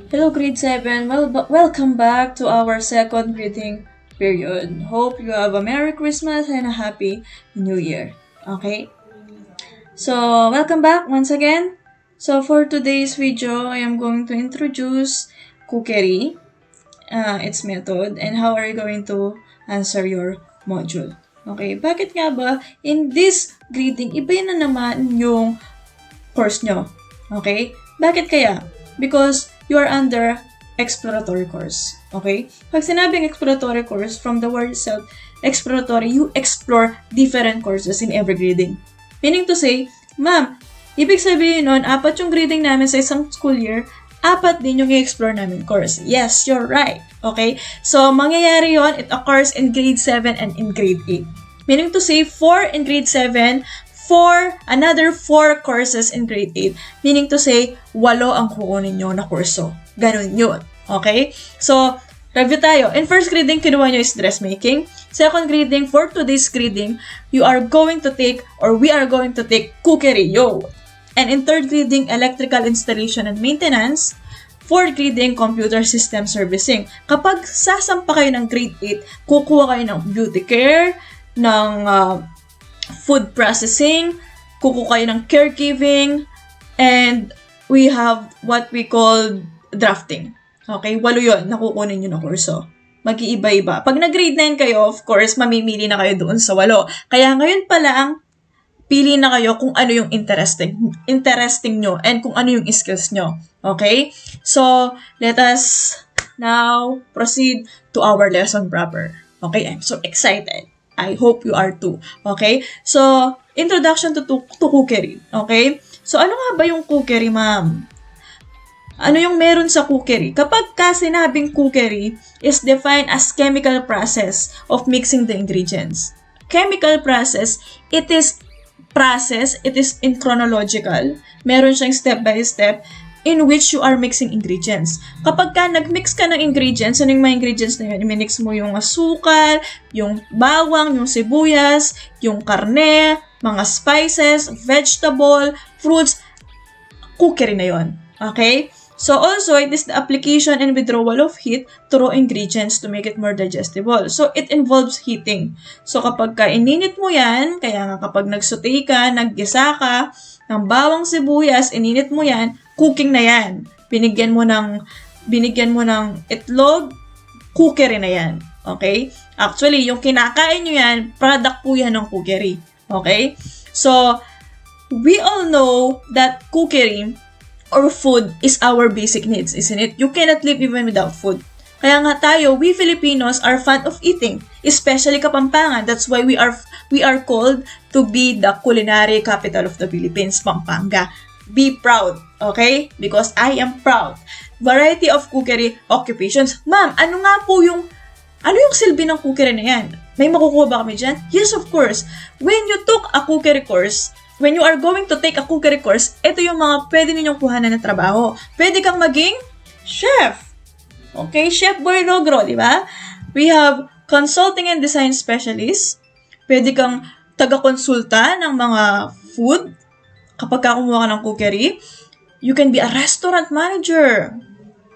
Hello grade 7, welcome back to our second reading period. Hope you have a Merry Christmas and a Happy New Year. Okay? So, welcome back once again. So, for today's video, I am going to introduce cookery, its method, and how are you going to answer your module. Okay, bakit nga ba in this grading, iba na naman yung course nyo? Okay? Bakit kaya? Because you are under exploratory course. Okay? Pag sinabing exploratory course, from the word itself, exploratory, you explore different courses in every grading. Meaning to say, ma'am, ibig sabihin nun, 4 yung grading namin sa isang school year, 4 din yung i-explore namin course. Yes, you're right. Okay? So, mangyayari yon, it occurs in grade 7 and in grade 8. Meaning to say, 4 in grade 7, another 4 courses in grade 8. Meaning to say, 8 ang kukunin nyo na kurso. Ganun yun. Okay? So, review tayo. In first grading, kinuha nyo is dressmaking. Second grading, for today's grading, we are going to take cookery. Yo! And in third grading, electrical installation and maintenance. Fourth grading, computer system servicing. Kapag sasampa kayo ng grade 8, kukuha kayo ng beauty care, ng food processing, kukuha kayo ng caregiving, and we have what we call drafting. Okay? 8 yun, nakukunin nyo na kurso. Mag-iiba-iba. Pag nag-grade 9 kayo, of course, mamimili na kayo doon sa 8. Kaya ngayon pa lang, pili na kayo kung ano yung interesting nyo and kung ano yung skills nyo. Okay? So, let us now proceed to our lesson proper. Okay? I'm so excited. I hope you are too. Okay? So, introduction to cookery. Okay? So, ano nga ba yung cookery, ma'am? Ano yung meron sa cookery? Kapag sinabing cookery is defined as chemical process of mixing the ingredients. Chemical process, it is in chronological. Meron siyang step by step in which you are mixing ingredients. Kapag nag-mix ka ng ingredients, ano yung mga ingredients na yun? I-mix mo yung asukal, yung bawang, yung sibuyas, yung karne, mga spices, vegetable, fruits, cookery na yun. Okay? So also, it is the application and withdrawal of heat to raw ingredients to make it more digestible. So it involves heating. So kapag ininit mo yan, kaya nga kapag nagsaute ka, naggisa ka ng bawang sibuyas, ininit mo yan, cooking na yan. Binigyan mo ng itlog, cookery na yan. Okay? Actually, yung kinakain nyo yan, product po yan ng cookery. Okay? So, we all know that cookery or food is our basic needs, isn't it? You cannot live even without food. Kaya nga tayo, we Filipinos are fond of eating, especially Kapampangan. That's why we are called to be the culinary capital of the Philippines, Pampanga. Be proud, okay? Because I am proud. Variety of cookery occupations. Ma'am, ano yung silbi ng cookery na yan? May makukuha ba kami dyan? Yes, of course. When you took a cookery course, when you are going to take a cookery course, ito yung mga pwede ninyong kuhanan na trabaho. Pwede kang maging chef. Okay? Chef Boy Logro, di ba? We have consulting and design specialist. Pwede kang taga-konsulta ng mga food kapag kumuha ka ng cookery. You can be a restaurant manager.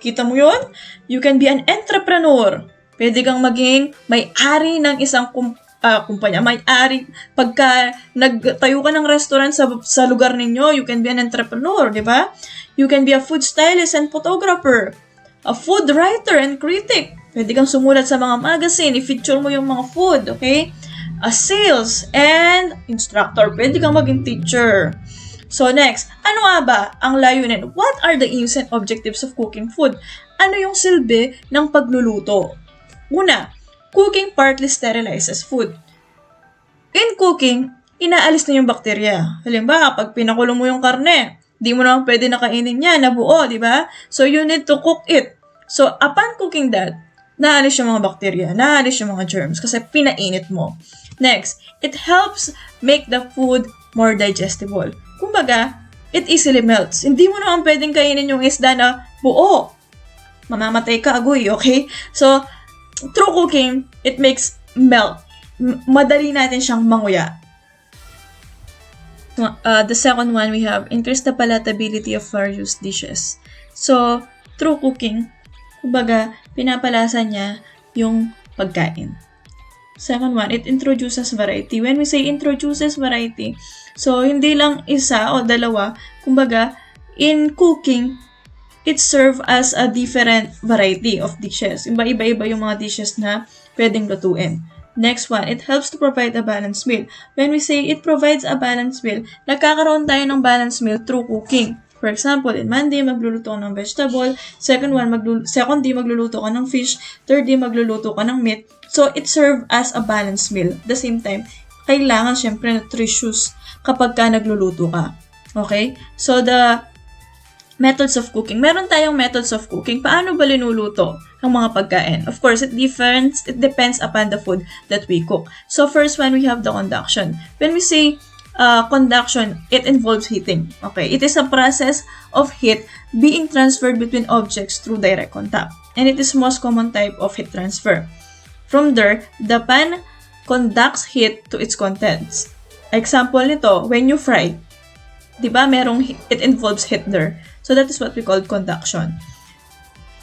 Kita mo yun? You can be an entrepreneur. Pwede kang maging may-ari ng isang kumpanya, may-ari. Pagka nagtayo ka ng restaurant sa lugar ninyo, you can be an entrepreneur, di ba? You can be a food stylist and photographer, a food writer and critic. Pwede kang sumulat sa mga magazine, i-feature mo yung mga food, okay? A sales and instructor. Pwede kang maging teacher. So next, ano nga ba ang layunin? What are the aims and objectives of cooking food? Ano yung silbi ng pagluluto? Una, cooking partly sterilizes food. In cooking, inaalis na yung bakterya. Halimbawa, pag pinakulo mo yung karne, di mo naman pwede nakainin niya na buo, di ba? So, you need to cook it. So, upon cooking that, naalis yung mga bakterya, naalis yung mga germs kasi pinainit mo. Next, it helps make the food more digestible. Kumbaga, it easily melts. Hindi mo naman pwedeng kainin yung isda na buo. Mamamatay ka, agoy, okay? So, through cooking, it makes melt. Madali natin siyang manguya. The second one, we have increase the palatability of various dishes. So, through cooking, kumbaga, pinapalasa niya yung pagkain. Second one, it introduces variety. When we say introduces variety, so hindi lang isa o dalawa, kumbaga, in cooking, it serves as a different variety of dishes. Iba-iba yung mga dishes na pwedeng lutuin. Next one, it helps to provide a balanced meal. When we say it provides a balanced meal, nagkakaroon tayo ng balanced meal through cooking. For example, in Monday, magluluto ka ng vegetable. Second day, magluluto ka ng fish. Third day, magluluto ka ng meat. So, it serves as a balanced meal. At the same time, kailangan syempre nutritious kapag ka nagluluto ka. Okay? So, the methods of cooking. Meron tayong methods of cooking. Paano ba linuluto ang mga pagkain? Of course, it depends upon the food that we cook. So, first one, we have the conduction. When we say conduction, it involves heating. Okay, it is a process of heat being transferred between objects through direct contact. And it is most common type of heat transfer. From there, the pan conducts heat to its contents. Example nito, when you fry, diba, it involves heat there. So that is what we call conduction.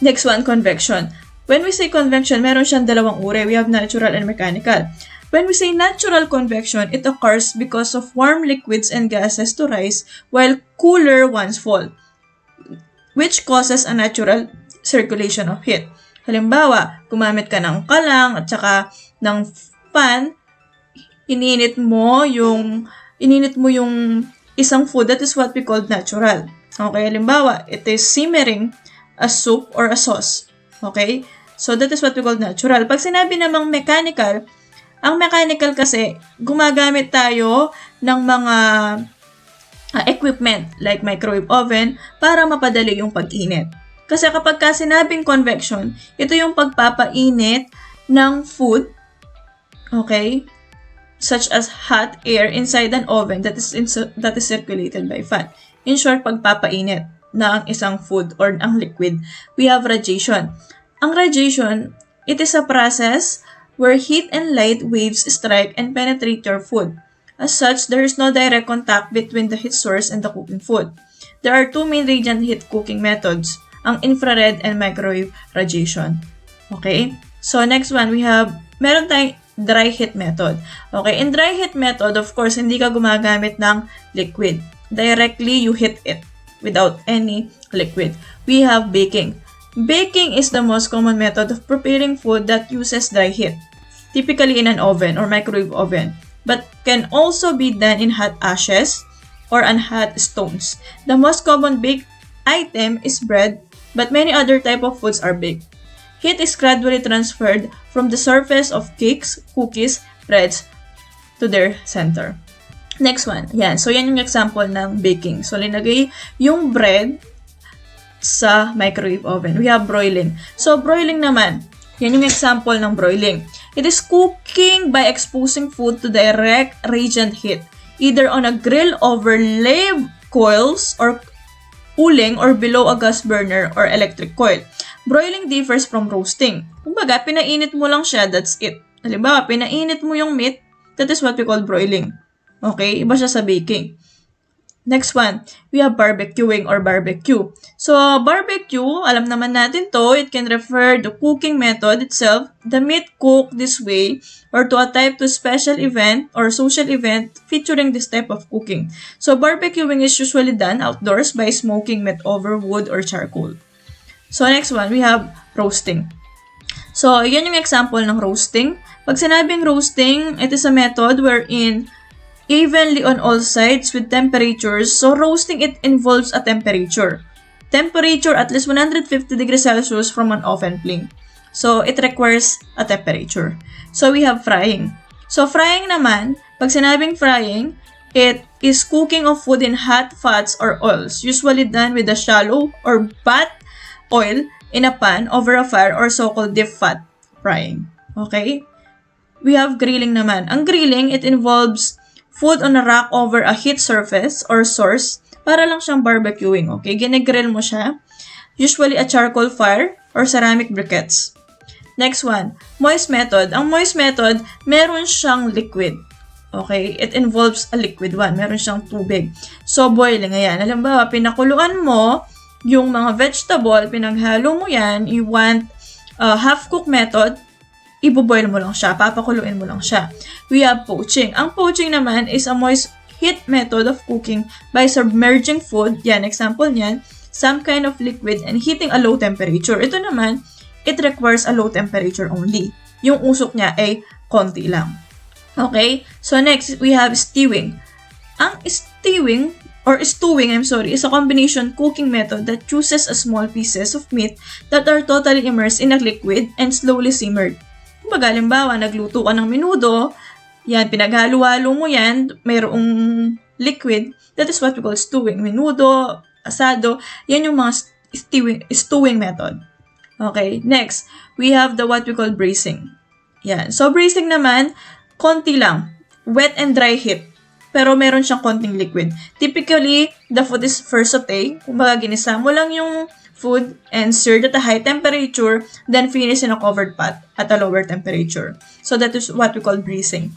Next one, convection. When we say convection, meron siyang dalawang uri. We have natural and mechanical. When we say natural convection, it occurs because of warm liquids and gases to rise while cooler ones fall, which causes a natural circulation of heat. Halimbawa, gumamit ka ng kalang at saka ng pan, ininit mo yung isang food, that is what we call natural. Okay, halimbawa, it is simmering a soup or a sauce. Okay? So, that is what we call natural. Pag sinabi namang mechanical, ang mechanical kasi, gumagamit tayo ng mga equipment like microwave oven para mapadali yung pag-init. Kasi kapag sinabing convection, ito yung pagpapainit ng food, okay, such as hot air inside an oven that is circulated by fan. In short, pagpapainit ng isang food or ang liquid. We have radiation. Ang radiation, it is a process where heat and light waves strike and penetrate your food. As such, there is no direct contact between the heat source and the cooking food. There are two main radiant heat cooking methods, ang infrared and microwave radiation. Okay? So, next one, meron tayong dry heat method. Okay? In dry heat method, of course, hindi ka gumagamit ng liquid. Directly, you heat it without any liquid. We have baking. Baking is the most common method of preparing food that uses dry heat, typically in an oven or microwave oven, but can also be done in hot ashes or on hot stones. The most common baked item is bread, but many other type of foods are baked. Heat is gradually transferred from the surface of cakes, cookies, breads to their center. Next one. Yan. So, yan yung example ng baking. So, linagay yung bread sa microwave oven. We have broiling. So, broiling naman, yan yung example ng broiling. It is cooking by exposing food to direct radiant heat, either on a grill over live coils or uling or below a gas burner or electric coil. Broiling differs from roasting. Kumbaga, pinainit mo lang siya, that's it. Halimbawa, pinainit mo yung meat, that is what we call broiling. Okay? Iba siya sa baking. Next one, we have barbecuing or barbecue. So, barbecue, alam naman natin to, it can refer to cooking method itself, the meat cooked this way, or to a type to special event or social event featuring this type of cooking. So, barbecuing is usually done outdoors by smoking meat over wood or charcoal. So, next one, we have roasting. So, yan yung example ng roasting. Pag sinabing roasting, it is a method wherein evenly on all sides with temperatures. So, roasting, it involves a temperature. Temperature at least 150 degrees Celsius from an oven flame. So, it requires a temperature. So, we have frying. So, frying naman, pag sinabing frying, it is cooking of food in hot fats or oils, usually done with a shallow or bath oil in a pan over a fire or so-called deep fat frying. Okay? We have grilling naman. Ang grilling, it involves food on a rack over a heat surface or source para lang siyang barbecuing, okay? Ginigrill mo siya. Usually a charcoal fire or ceramic briquettes. Next one, moist method. Ang moist method, meron siyang liquid. Okay? It involves a liquid one. Meron siyang tubig. So, boiling. Ayan. Halimbawa, pinakuluan mo yung mga vegetable, pinaghalo mo yan, you want half-cook method, iboboil mo lang siya, papakuluin mo lang siya. We have poaching. Ang poaching naman is a moist heat method of cooking by submerging food, yan, example niyan, some kind of liquid and heating a low temperature. Ito naman, it requires a low temperature only. Yung usok niya ay konti lang. Okay? So next, we have stewing. Ang stewing is a combination cooking method that chooses a small pieces of meat that are totally immersed in a liquid and slowly simmered. Kumbaga, halimbawa, nagluto ka ng menudo, yan, pinaghalo-halo mo yan, mayroong liquid, that is what we call stewing. Menudo, asado, yan yung mga stewing method. Okay, next, we have the what we call braising. Yan, so braising naman, konti lang, wet and dry heat, pero meron siyang konting liquid. Typically, the food is first saute, kumbaga ginisa mo lang yung food and seared at a high temperature, then finish in a covered pot at a lower temperature. So that is what we call braising.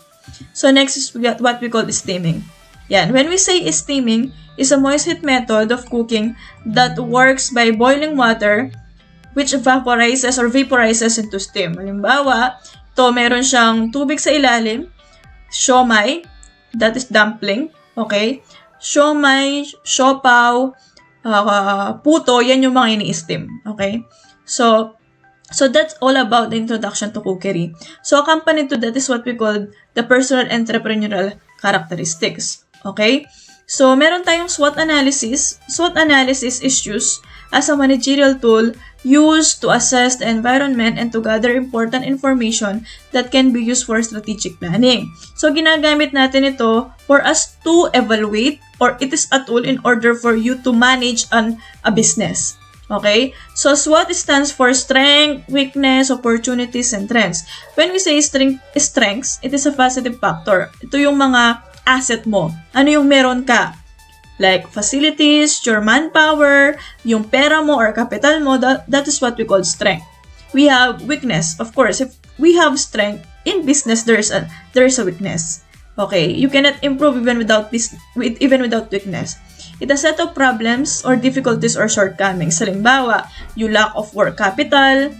So next is what we call steaming. Yan, when we say steaming, is a moist heat method of cooking that works by boiling water which vaporizes into steam. Halimbawa, ito meron siyang tubig sa ilalim, siomai, that is dumpling, okay? Siomai, siopaw, puto, yan yung mga ini-steam, okay? So that's all about the introduction to cookery. So accompanied to that is what we call the personal entrepreneurial characteristics, okay? So meron tayong SWOT analysis. SWOT analysis is used as a managerial tool used to assess the environment and to gather important information that can be used for strategic planning. So, ginagamit natin ito for us to evaluate, or it is a tool in order for you to manage a business. Okay? So, SWOT stands for strength, weakness, opportunities, and trends. When we say strengths, it is a positive factor. Ito yung mga asset mo. Ano yung meron ka? Like facilities, your manpower, yung pera mo or capital mo, that is what we call strength. We have weakness. Of course, if we have strength in business, there is a weakness. Okay, you cannot improve even without weakness. It has a set of problems or difficulties or shortcomings. Halimbawa, you lack of work capital,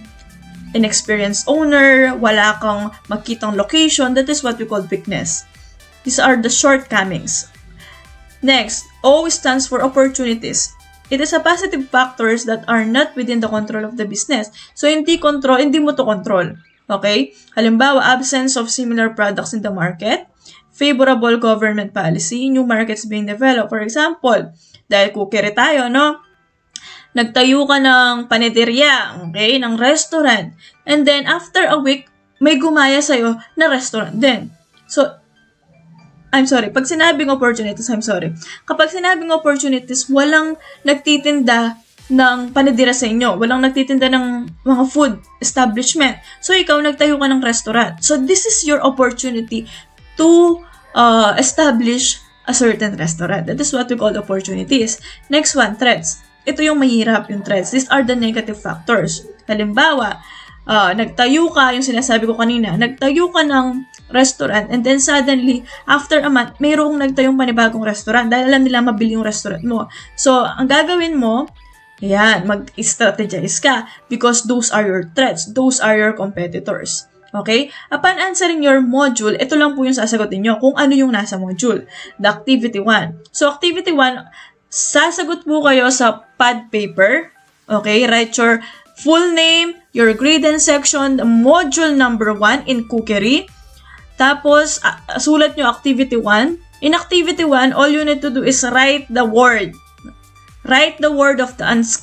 inexperienced owner, wala kang makitang location, that is what we call weakness. These are the shortcomings. Next, O stands for opportunities. It is a positive factors that are not within the control of the business. So, hindi mo to control. Okay? Halimbawa, absence of similar products in the market, favorable government policy, new markets being developed. For example, dahil cookery tayo, no? Nagtayo ka ng paneteria, okay? Ng restaurant. And then, after a week, may gumaya sa'yo na restaurant din. So, Kapag sinabing opportunities, walang nagtitinda ng panadira sa inyo. Walang nagtitinda ng mga food establishment. So, ikaw nagtayo ka ng restaurant. So, this is your opportunity to establish a certain restaurant. That is what we call opportunities. Next one, threats. Ito yung mahirap, yung threats. These are the negative factors. Halimbawa, nagtayo ka, yung sinasabi ko kanina, nagtayo ka ng restaurant and then suddenly, after a month, mayroong nagtayong panibagong restaurant dahil alam nila mabili yung restaurant mo. So, ang gagawin mo, mag-strategize ka because those are your threats. Those are your competitors. Okay? Upon answering your module, ito lang po yung sasagutin nyo kung ano yung nasa module. The activity 1. So, activity 1, sasagot po kayo sa pad paper. Okay? Write your full name, your grade and section, module number 1 in cookery. Tapos, sulat nyo activity 1. In activity 1, all you need to do is write the word. Write the word of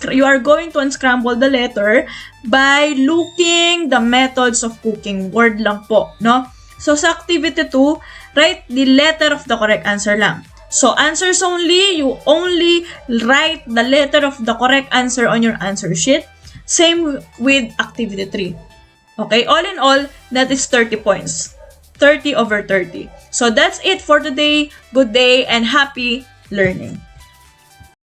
you are going to unscramble the letter by looking the methods of cooking. Word lang po, no? So, sa activity 2, write the letter of the correct answer lang. So, answers only, you only write the letter of the correct answer on your answer sheet. Same with activity 3. Okay, all in all, that is 30 points. 30 over 30. So that's it for today. Good day and happy learning.